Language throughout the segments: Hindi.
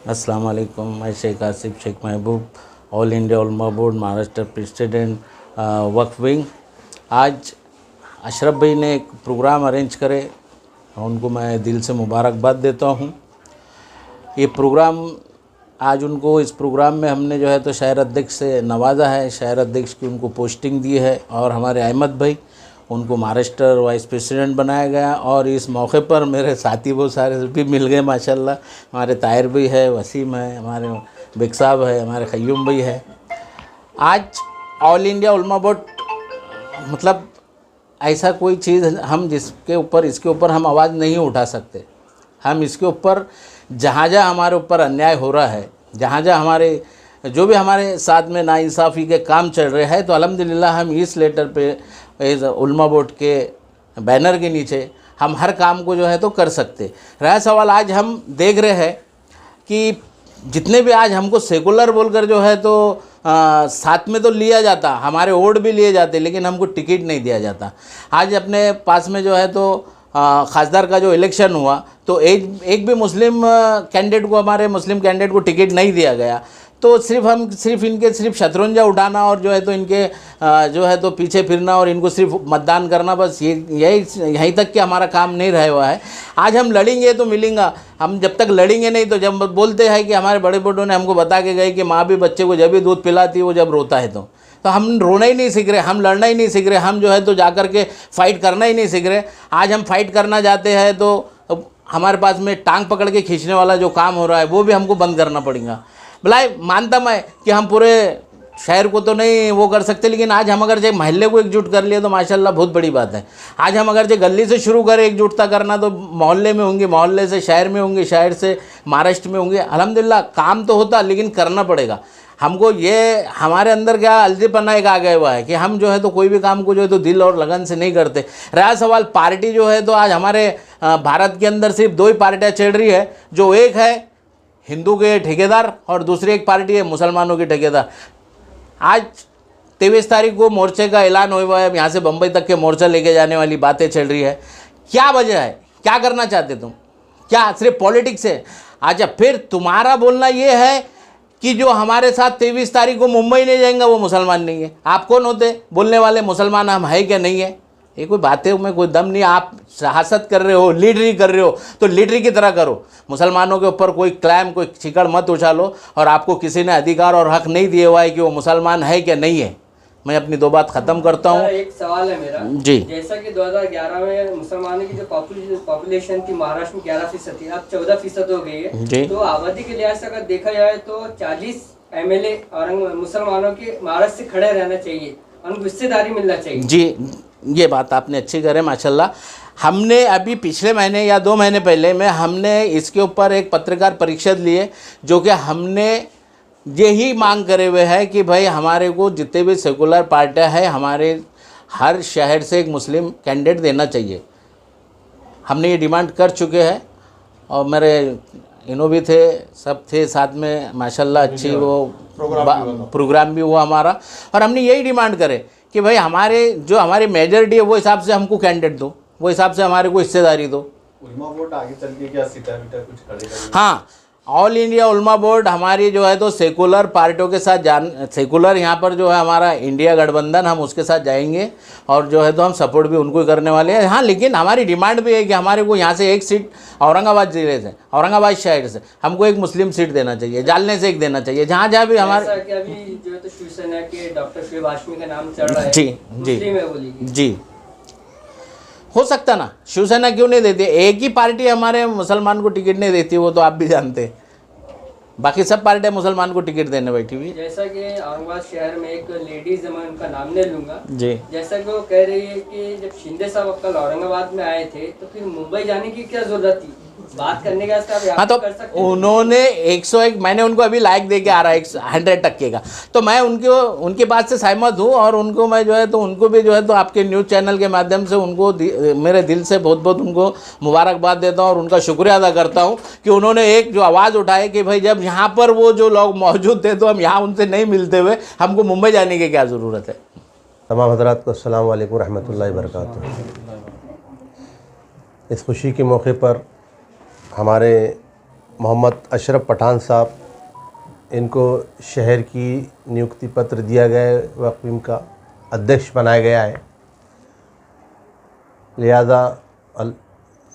अस्सलाम वालेकुम। मैं शेख आसिफ शेख महबूब, ऑल इंडिया उलमा बोर्ड महाराष्ट्र प्रेसिडेंट वक्फ विंग। आज अशरफ भाई ने एक प्रोग्राम अरेंज करे, उनको मैं दिल से मुबारकबाद देता हूँ। ये प्रोग्राम आज उनको इस प्रोग्राम में हमने जो है तो शहर अध्यक्ष से नवाजा है, शहर अध्यक्ष की उनको पोस्टिंग दी है और हमारे अहमद भाई उनको महाराष्ट्र वाइस प्रेसिडेंट बनाया गया। और इस मौके पर मेरे साथी बहुत सारे भी मिल गए माशाल्लाह। हमारे ताहिर भाई है, वसीम है, हमारे बेग साहब है, हमारे ख़य्यूम भाई है। आज ऑल इंडिया उलमा बोर्ड मतलब ऐसा कोई चीज़ हम जिसके ऊपर इसके ऊपर हम आवाज़ नहीं उठा सकते। हम इसके ऊपर जहाँ जहाँ हमारे ऊपर अन्याय हो रहा है, जहाँ जहाँ हमारे जो भी हमारे साथ में नाइंसाफ़ी के काम चल रहे हैं, तो अल्हम्दुलिल्लाह हम इस लेटर पे इस उलमा बोर्ड के बैनर के नीचे हम हर काम को जो है तो कर सकते। रहा सवाल, आज हम देख रहे हैं कि जितने भी आज हमको सेकुलर बोलकर जो है तो साथ में तो लिया जाता, हमारे वोट भी लिए जाते, लेकिन हमको टिकट नहीं दिया जाता। आज अपने पास में जो है तो खासदार का जो इलेक्शन हुआ तो एक भी मुस्लिम कैंडिडेट को, हमारे मुस्लिम कैंडिडेट को टिकट नहीं दिया गया। तो सिर्फ इनके शतरंजा उठाना और जो है तो इनके जो है तो पीछे फिरना और इनको सिर्फ मतदान करना, बस यहीं तक कि हमारा काम नहीं रहा हुआ है। आज हम लड़ेंगे तो मिलेंगा, हम जब तक लड़ेंगे नहीं तो जब बोलते हैं कि हमारे बड़े बड़ों ने हमको बता के गए कि माँ भी बच्चे को जब भी दूध पिलाती है वो जब रोता है, तो हम रोना ही नहीं सीख रहे, हम लड़ना ही नहीं सीख रहे, हम जो है तो जाकर के फ़ाइट करना ही नहीं सीख रहे। आज हम फाइट करना जाते हैं तो हमारे पास में टांग पकड़ के खींचने वाला जो काम हो रहा है वो भी हमको बंद करना पड़ेगा। भलाई मानता मैं कि हम पूरे शहर को तो नहीं वो कर सकते, लेकिन आज हम अगर जो महल्ले को एकजुट कर लिए तो माशाल्लाह बहुत बड़ी बात है। आज हम अगर जो गली से शुरू करें एकजुटता करना तो मोहल्ले में होंगे, मोहल्ले से शहर में होंगे, शहर से महाराष्ट्र में होंगे। अल्हम्दुलिल्लाह काम तो होता, लेकिन करना पड़ेगा हमको। ये हमारे अंदर क्या अलजीपना एक आ गया हुआ है कि हम जो है तो कोई भी काम को जो है तो दिल और लगन से नहीं करते। रहा सवाल पार्टी जो है तो आज हमारे भारत के अंदर सिर्फ दो ही पार्टियाँ चल रही है, जो एक है हिंदू के ठेकेदार और दूसरी एक पार्टी है मुसलमानों के ठेकेदार। आज 23 तारीख को मोर्चे का ऐलान हुआ है, यहाँ से बम्बई तक के मोर्चा लेके जाने वाली बातें चल रही है। क्या वजह है, क्या करना चाहते तुम, क्या सिर्फ पॉलिटिक्स है? अच्छा, फिर तुम्हारा बोलना ये है कि जो हमारे साथ 23 तारीख को मुंबई नहीं जाएंगे वो मुसलमान नहीं है। आप कौन होते बोलने वाले मुसलमान हम है क्या नहीं है? ये कोई बातें में कोई दम नहीं। आप सियासत कर रहे हो, लीडरी कर रहे हो तो लीडरी की तरह करो। मुसलमानों के ऊपर कोई क्लैम, कोई चिकड़ मत उछालो। और आपको किसी ने अधिकार और हक नहीं दिए हुआ है कि वो मुसलमान है क्या नहीं है। मैं अपनी दो बात ख़त्म करता हूँ। एक सवाल है मेरा जी। जैसा कि 2011 में मुसलमानों की जो पॉपुलेशन थी महाराष्ट्र में 11% थी, अब 14% हो गई है। तो आबादी के लिहाज से अगर देखा जाए तो 40 MLA और मुसलमानों के महाराष्ट्र से खड़े रहना चाहिए, उनको हिस्सेदारी मिलना चाहिए। जी, ये बात आपने अच्छी करे माशाल्लाह। हमने अभी पिछले महीने या 2 महीने पहले में हमने इसके ऊपर एक पत्रकार परिषद लिए, जो कि हमने यही मांग करे हुए है कि भाई हमारे को जितने भी सेकुलर पार्टियां हैं, हमारे हर शहर से एक मुस्लिम कैंडिडेट देना चाहिए। हमने ये डिमांड कर चुके हैं और मेरे इनो भी थे, सब थे साथ में माशाल्लाह। अच्छी वो प्रोग्राम भी हुआ हमारा, और हमने यही डिमांड करे कि भाई हमारे जो हमारी मेजॉरिटी है वो हिसाब से हमको कैंडिडेट दो, वो हिसाब से हमारे को हिस्सेदारी दो। उलमा बोर्ड आगे चल के क्या सीटा कुछ करेगा? हाँ, ऑल इंडिया उलमा बोर्ड हमारी जो है तो सेकुलर पार्टियों के साथ सेकुलर यहाँ पर जो है हमारा इंडिया गठबंधन, हम उसके साथ जाएंगे और जो है तो हम सपोर्ट भी उनको ही करने वाले हैं। हाँ, लेकिन हमारी डिमांड भी है कि हमारे को यहाँ से एक सीट औरंगाबाद ज़िले से, औरंगाबाद शहर से हमको एक मुस्लिम सीट देना चाहिए, जालने से एक देना चाहिए, जहाँ जहाँ भी हमारे अभी जो है तो शिवसेना के डॉक्टर शुएब हाशमी का नाम चल रहा है। जी जी, हो सकता ना, शिवसेना क्यों नहीं देती? एक ही पार्टी हमारे मुसलमान को टिकट नहीं देती, वो तो आप भी जानते हैं। बाकी सब पार्टियां मुसलमान को टिकट देने बैठी हुई। जैसा कि औरंगाबाद शहर में एक लेडीज है, मैं उनका नाम नहीं लूंगा जी, जैसा कि वो कह रही है कि जब शिंदे साहब कल औरंगाबाद में आए थे तो फिर मुंबई जाने की क्या जरूरत थी, बात करने का। हाँ, तो कर सकते उन्होंने 101, मैंने उनको अभी लाइक दे के आ रहा है 100% का, तो मैं उनकी बात से सहमत हूँ। और उनको मैं जो है तो उनको भी जो है तो आपके न्यूज़ चैनल के माध्यम से उनको मेरे दिल से बहुत बहुत उनको मुबारकबाद देता हूँ और उनका शुक्रिया अदा करता हूँ कि उन्होंने एक जो आवाज़ उठाई कि भाई जब यहाँ पर वो जो लोग मौजूद थे तो हम यहाँ उनसे नहीं मिलते हुए हमको मुंबई जाने की क्या ज़रूरत है। तमाम हज़रात को अस्सलाम वालेकुम रहमतुल्लाहि व बरकातुहू। इस खुशी के मौके पर हमारे मोहम्मद अशरफ पठान साहब, इनको शहर की नियुक्ति पत्र दिया गया है, वक्फ विंग का अध्यक्ष बनाया गया है। लिहाजा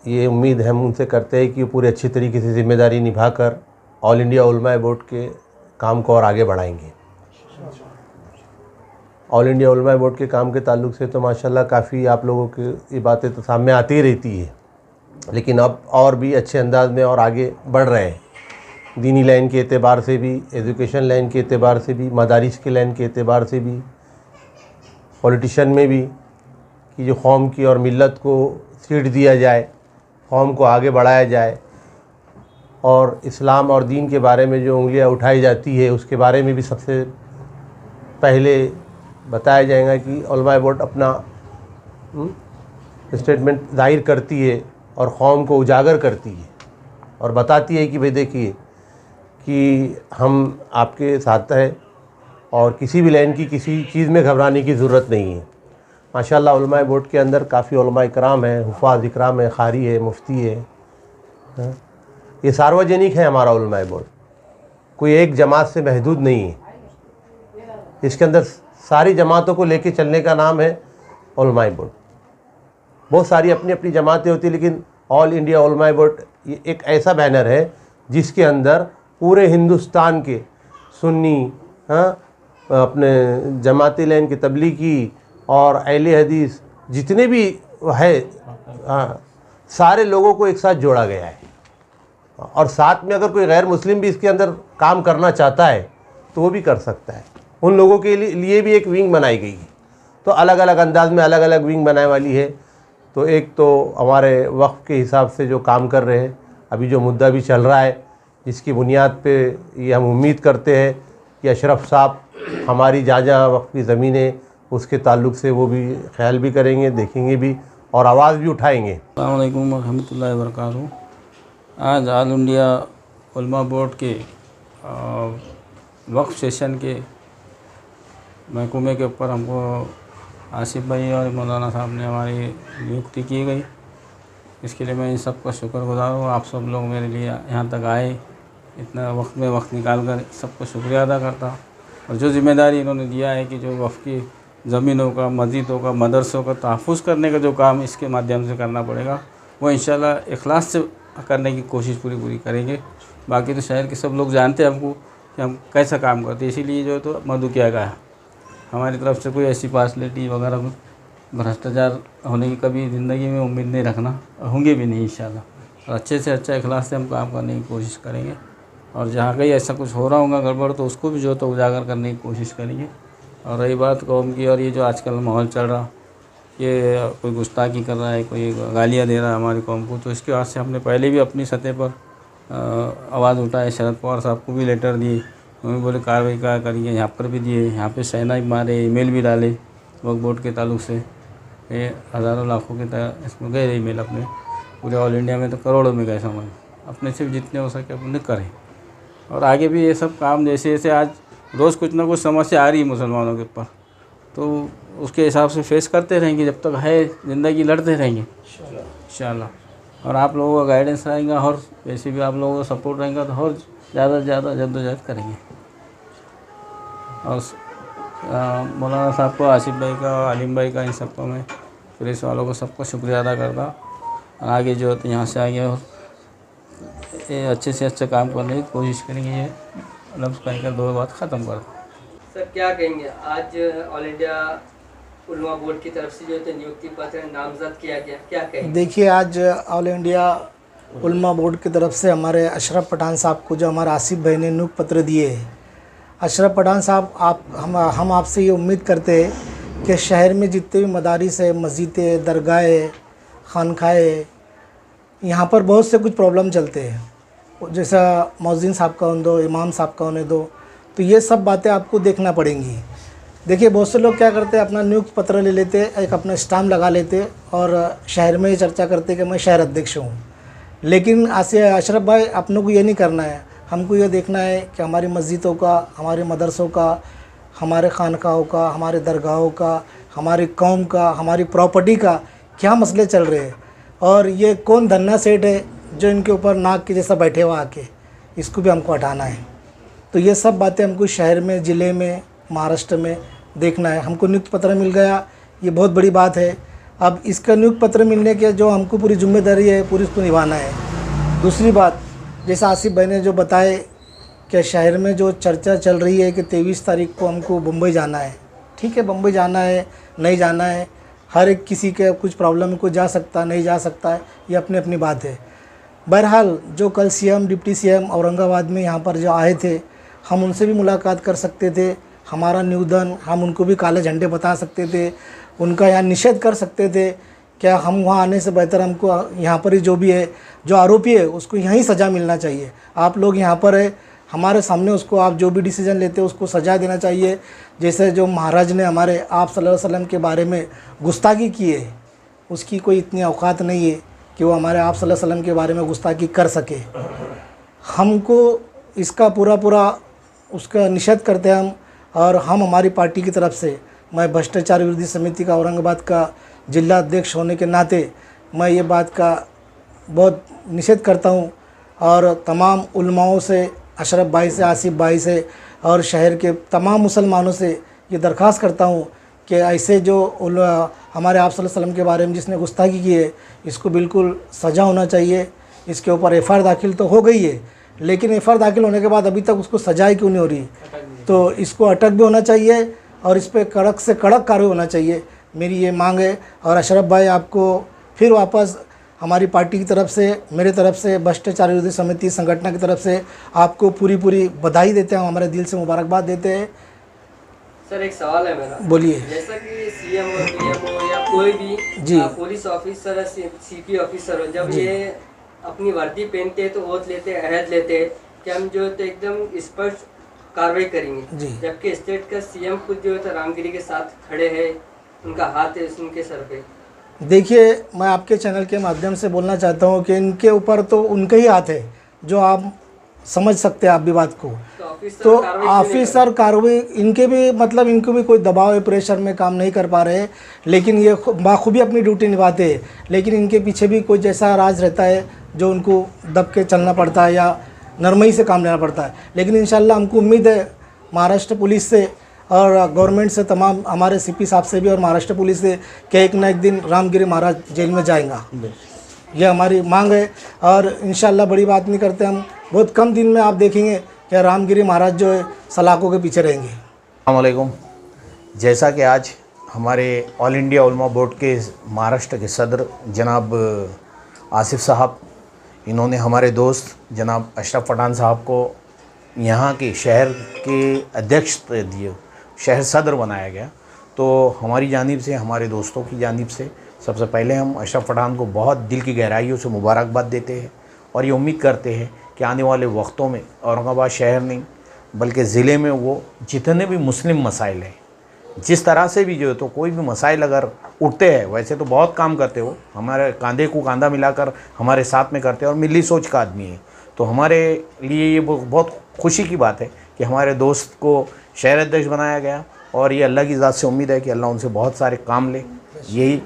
ये उम्मीद हम उनसे करते हैं कि वो पूरी अच्छी तरीके से ज़िम्मेदारी निभाकर ऑल इंडिया उलमा बोर्ड के काम को और आगे बढ़ाएंगे। ऑल इंडिया उलमा बोर्ड के काम के ताल्लुक से तो माशाल्लाह काफ़ी आप लोगों की ये बातें तो सामने आती रहती है, लेकिन अब और भी अच्छे अंदाज में और आगे बढ़ रहे हैं। दीनी लाइन के एतबार से भी, एजुकेशन लाइन के एतबार से भी, मदारिस के लाइन के एतबार से भी, पॉलिटिशन में भी, कि जो कौम की और मिल्लत को सीट दिया जाए, कौम को आगे बढ़ाया जाए, और इस्लाम और दीन के बारे में जो उंगलियां उठाई जाती है उसके बारे में भी सबसे पहले बताया जाएगा कि उलमा बोर्ड अपना स्टेटमेंट ज़ाहिर करती है और कौम को उजागर करती है और बताती है कि भाई देखिए कि हम आपके साथ हैं और किसी भी लाइन की किसी चीज़ में घबराने की ज़रूरत नहीं है। माशाल्लाह उलमा बोर्ड के अंदर काफ़ी उलमा इकराम है, हुफ़ाज़ इकराम है, ख़ारी है, मुफ्ती है। ये सार्वजनिक है हमारा उलमा बोर्ड, कोई एक जमात से महदूद नहीं है। इसके अंदर सारी जमातों को लेके चलने का नाम है उलमा बोर्ड। बहुत सारी अपनी अपनी जमातें होती हैं, लेकिन ऑल इंडिया उलमा बोर्ड ये एक ऐसा बैनर है जिसके अंदर पूरे हिंदुस्तान के सुन्नी, अपने जमाती लाइन के तबलीगी और अहले हदीस जितने भी है, सारे लोगों को एक साथ जोड़ा गया है। और साथ में अगर कोई गैर मुस्लिम भी इसके अंदर काम करना चाहता है तो वो भी कर सकता है। उन लोगों के लिए भी एक विंग बनाई गई है। तो अलग अलग अंदाज में अलग अलग विंग बनाने वाली है। तो एक तो हमारे वक्फ के हिसाब से जो काम कर रहे हैं, अभी जो मुद्दा भी चल रहा है, जिसकी बुनियाद पे ये हम उम्मीद करते हैं कि अशरफ साहब हमारी जहाँ वक्फ की ज़मीनें उसके ताल्लुक़ से वो भी ख्याल भी करेंगे, देखेंगे भी और आवाज़ भी उठाएंगे। अस्सलाम वालेकुम रहमतुल्लाहि व बरकातहू। आज ऑल इंडिया उलमा बोर्ड के वक्फ सेशन के महकमे के ऊपर हमको आसिफ भाई और मौलाना साहब ने हमारी नियुक्ति की गई। इसके लिए मैं इन सब का शुक्रगुज़ार हूँ। आप सब लोग मेरे लिए यहाँ तक आए, इतना वक्त में वक्त निकाल कर सबको शुक्रिया अदा करता हूँ। और जो ज़िम्मेदारी इन्होंने दिया है कि जो वक्फ की ज़मीनों का, मस्जिदों का, मदरसों का तहफ़्फ़ुज़ करने का जो काम इसके माध्यम से करना पड़ेगा, वो इंशाल्लाह इखलास से करने की कोशिश पूरी करेंगे। बाकी तो शहर के सब लोग जानते हैं हमको कि हम कैसा काम करते हैं, इसीलिए जो है तो मधु किया गया है। हमारी तरफ से कोई ऐसी पार्शलिटी वगैरह भ्रष्टाचार होने की कभी ज़िंदगी में उम्मीद नहीं रखना, होंगे भी नहीं इंशाल्लाह। और अच्छे से अच्छा इखलास से हम काम करने की कोशिश करेंगे। और जहाँ कहीं ऐसा कुछ हो रहा होगा गड़बड़, तो उसको भी जो तो उजागर करने की कोशिश करेंगे। और रही बात कौम की, और ये जो आजकल माहौल चल रहा, ये कोई गुस्ताखी कर रहा है, कोई गालियाँ दे रहा है हमारी कौम को, तो इसके बाद से हमने पहले भी अपनी सतह पर आवाज़ उठाए। शरद पवार साहब को भी लेटर दिए, उन्होंने बोले कार्रवाई क्या करिए, यहाँ पर भी दिए, यहाँ पे सहना भी मारे, ईमेल भी डाले वक्फ बोर्ड के ताल्लुक से। ये हज़ारों लाखों के इसमें गए ईमेल अपने, पूरे ऑल इंडिया में तो करोड़ों में गए समझ। अपने से जितने हो सके अपने करें। और आगे भी ये सब काम जैसे जैसे आज रोज़ कुछ ना कुछ समस्या आ रही है मुसलमानों के ऊपर, तो उसके हिसाब से फेस करते रहेंगे, जब तक है ज़िंदगी लड़ते रहेंगे इंशाल्लाह। और आप लोगों का गाइडेंस रहेगा और वैसे भी आप लोगों का सपोर्ट रहेगा तो और ज़्यादा से ज़्यादा जद्दोजहद करेंगे। और मौलाना साहब को, आसिफ भाई का, आलिम भाई का, इन सबको मैं पुलिस वालों को सबको शुक्रिया अदा करता। आगे जो तो यहाँ से आगे और ये अच्छे से अच्छा काम करने की कोशिश करेंगे। ये लफ्ज़ कहकर दो बात ख़त्म कर। सर क्या कहेंगे, आज ऑल इंडिया उलमा बोर्ड की तरफ से जो है नियुक्ति पत्र नामजद किया गया, क्या कहेंगे? देखिए, आज ऑल इंडिया उलमा बोर्ड की तरफ से हमारे अशरफ पठान साहब को जो हमारे आसिफ भाई ने नियुक्ति पत्र दिए है। अशरफ पठान साहब, हम आपसे ये उम्मीद करते हैं कि शहर में जितने भी मदारिस है, मस्जिदें, दरगाहें, खानखाहें, यहाँ पर बहुत से कुछ प्रॉब्लम चलते हैं। जैसा मौज़िन साहब का होने दो, इमाम साहब का होने दो, तो ये सब बातें आपको देखना पड़ेंगी। देखिए, बहुत से लोग क्या करते हैं, अपना नियुक्ति पत्र ले लेते, एक अपना स्टाम्प लगा लेते और शहर में ये चर्चा करते कि मैं शहर अध्यक्ष हूँ। लेकिन अशरफ भाई, अपनों को ये नहीं करना है। हमको ये देखना है कि हमारी मस्जिदों का, हमारे मदरसों का, हमारे खानकाहों का, हमारे दरगाहों का, हमारी कौम का, हमारी प्रॉपर्टी का क्या मसले चल रहे हैं। और ये कौन धन्ना सेठ है जो इनके ऊपर नाक के जैसा बैठे हुआ आके, इसको भी हमको हटाना है। तो ये सब बातें हमको शहर में, ज़िले में, महाराष्ट्र में देखना है। हमको नियुक्त पत्र मिल गया, ये बहुत बड़ी बात है। अब इसका नियुक्त पत्र मिलने के जो हमको पूरी जिम्मेदारी है, पूरी उसको निभाना है। दूसरी बात, जैसा आसिफ भाई ने जो बताए कि शहर में जो चर्चा चल रही है कि 23 तारीख को हमको मुंबई जाना है। ठीक है, मुंबई जाना है, नहीं जाना है, हर एक किसी के कुछ प्रॉब्लम में कोई जा सकता नहीं जा सकता है, ये अपनी अपनी बात है। बहरहाल जो कल सीएम, डिप्टी सीएम औरंगाबाद में यहाँ पर जो आए थे, हम उनसे भी मुलाकात कर सकते थे। हमारा निवेदन, हम उनको भी काले झंडे बता सकते थे, उनका यहाँ निषेध कर सकते थे। क्या हम वहाँ आने से बेहतर हमको यहाँ पर ही जो भी है, जो आरोपी है उसको यहीं सज़ा मिलना चाहिए। आप लोग यहाँ पर है, हमारे सामने उसको आप जो भी डिसीजन लेते हो उसको सज़ा देना चाहिए। जैसे जो महाराज ने हमारे आप सल्लल्लाहु अलैहि वसल्लम के बारे में गुस्ताखी की है, उसकी कोई इतनी औकात नहीं है कि वो हमारे आप सल्लल्लाहु अलैहि वसल्लम के बारे में गुस्ताखी कर सके। हमको इसका पूरा उसका निषेध करते हैं हम। और हम हमारी पार्टी की तरफ से, मैं भ्रष्टाचार विरोधी समिति का औरंगाबाद का जिला अध्यक्ष होने के नाते मैं ये बात का बहुत निषेध करता हूँ। और तमाम उलमाओं से, अशरफ भाई से, आसिफ भाई से और शहर के तमाम मुसलमानों से ये दरख्वास्त करता हूँ कि ऐसे जो हमारे आप सल्लल्लाहु अलैहि वसल्लम के बारे में जिसने गुस्ताखी की है, इसको बिल्कुल सज़ा होना चाहिए। इसके ऊपर एफआईआर दाखिल तो हो गई है, लेकिन एफआईआर दाखिल होने के बाद अभी तक उसको सज़ा क्यों नहीं हो रही? तो इसको अटक भी होना चाहिए और इस पर कड़क से कड़क कार्रवाई होना चाहिए, मेरी ये मांग है। और अशरफ भाई, आपको फिर वापस हमारी पार्टी की तरफ से, मेरे तरफ से, भ्रष्टाचार विरोधी समिति संगठन की तरफ से आपको पूरी बधाई देते हैं, हमारे दिल से मुबारकबाद देते हैं। सर एक सवाल है मेरा। बोलिए। जैसा कि सीएम और पीएम हो या कोई भी जी। पुलिस ऑफिसर, सीपी ऑफिसर हो, जब ये अपनी वर्दी पहनते हैं तो ओथ लेते हैं, अहद लेते हैं कि हम जो है तो एकदम स्पष्ट कार्रवाई करेंगे। जी। जबकि स्टेट का सीएम खुद जो है तो रामगिरी के साथ खड़े हैं, उनका हाथ है उनके सर पे। देखिए, मैं आपके चैनल के माध्यम से बोलना चाहता हूँ कि इनके ऊपर तो उनके ही हाथ है, जो आप समझ सकते हैं आप भी बात को। तो ऑफिसर कार्रवाई इनके भी, मतलब इनको भी कोई दबाव प्रेशर में काम नहीं कर पा रहे, लेकिन ये बाखूबी अपनी ड्यूटी निभाते हैं। लेकिन इनके पीछे भी कोई जैसा राज रहता है जो उनको दब के चलना पड़ता है या नरमई से काम लेना पड़ता है। लेकिन इंशाल्लाह हमको उम्मीद है महाराष्ट्र पुलिस से और गवर्नमेंट से, तमाम हमारे सीपी साहब से भी और महाराष्ट्र पुलिस से, कि एक ना एक दिन रामगिरी महाराज जेल में जाएगा। ये हमारी मांग है और इंशाल्लाह बड़ी बात नहीं करते हम, बहुत कम दिन में आप देखेंगे कि रामगिरी महाराज जो है सलाखों के पीछे रहेंगे। अस्सलाम वालेकुम। जैसा कि आज हमारे ऑल इंडिया उलमा बोर्ड के महाराष्ट्र के सदर जनाब आसिफ साहब, इन्होंने हमारे दोस्त जनाब अशरफ पठान साहब को यहाँ के शहर के अध्यक्ष दिए, शहर सदर बनाया गया। तो हमारी जानिब से, हमारे दोस्तों की जानिब से सबसे पहले हम अशरफ पठान को बहुत दिल की गहराइयों से मुबारकबाद देते हैं और ये उम्मीद करते हैं कि आने वाले वक्तों में औरंगाबाद शहर नहीं बल्कि ज़िले में वो जितने भी मुस्लिम मसाइल हैं, जिस तरह से भी जो है तो कोई भी मसाइल अगर उठते हैं, वैसे तो बहुत काम करते हो, हमारे कांधे को कांधा मिलाकर हमारे साथ में करते हैं और मिली सोच का आदमी है। तो हमारे लिए ये बहुत खुशी की बात है कि हमारे दोस्त को शहर अध्यक्ष बनाया गया और ये अल्लाह की ज़ात से उम्मीद है कि अल्लाह उनसे बहुत सारे काम ले। यही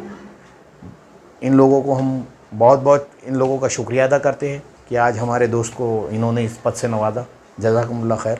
इन लोगों को हम बहुत इन लोगों का शुक्रिया अदा करते हैं कि आज हमारे दोस्त को इन्होंने इस पद से नवाजा। जज़ाकुमुल्लाह खैर।